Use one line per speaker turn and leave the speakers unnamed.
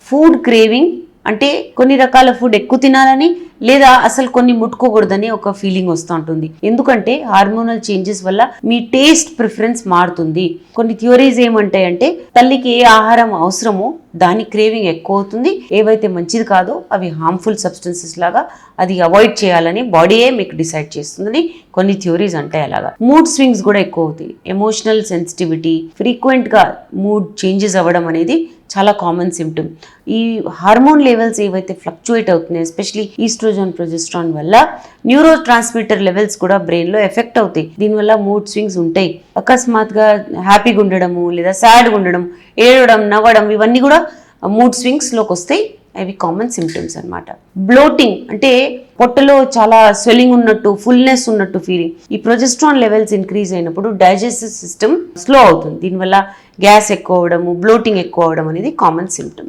Food craving అంటే కొన్ని రకాల ఫుడ్ ఎక్కువ తినాలని లేదా అసలు కొన్ని ముట్టుకోకూడదని ఒక ఫీలింగ్ వస్తూ ఉంటుంది. ఎందుకంటే హార్మోనల్ చేంజెస్ వల్ల మీ టేస్ట్ ప్రిఫరెన్స్ మారుతుంది. కొన్ని థియరీస్ ఏమంటాయంటే తల్లికి ఏ ఆహారం అవసరమో దాని క్రేవింగ్ ఎక్కువ అవుతుంది, ఏవైతే మంచిది కాదో అవి హార్మ్ఫుల్ సబ్స్టెన్సెస్ లాగా అది అవాయిడ్ చేయాలని బాడీయే మీకు డిసైడ్ చేస్తుందని కొన్ని థియరీస్ అంటాయి. అలాగా మూడ్ స్వింగ్స్ కూడా ఎక్కువ అవుతాయి. ఎమోషనల్ సెన్సిటివిటీ, ఫ్రీక్వెంట్గా మూడ్ చేంజెస్ అవ్వడం అనేది చాలా కామన్ సిమ్టమ్. ఈ హార్మోన్ లెవెల్స్ ఏవైతే ఫ్లక్చుయేట్ అవుతున్నాయి, ఎస్పెషలీ ఈస్ట్రోజన్ ప్రొజెస్ట్రాన్ వల్ల న్యూరో ట్రాన్స్మిటర్ లెవెల్స్ కూడా బ్రెయిన్లో ఎఫెక్ట్ అవుతాయి. దీనివల్ల మూడ్ స్వింగ్స్ ఉంటాయి. అకస్మాత్తుగా హ్యాపీగా ఉండడము లేదా సాడ్గా ఉండడం, ఏడవడం, నవ్వడం ఇవన్నీ కూడా మూడ్ స్వింగ్స్లోకి వస్తాయి. అవి కామన్ సిమ్టమ్స్ అనమాట. బ్లోటింగ్ అంటే పొట్టలో చాలా స్వెల్లింగ్ ఉన్నట్టు, ఫుల్నెస్ ఉన్నట్టు ఫీలింగ్. ఈ ప్రొజెస్ట్రాన్ లెవెల్స్ ఇంక్రీజ్ అయినప్పుడు డైజెస్టివ్ సిస్టమ్ స్లో అవుతుంది. దీనివల్ల గ్యాస్ ఎక్కువ అవడము, బ్లోటింగ్ ఎక్కువ అవడం అనేది కామన్ సిమ్టమ్.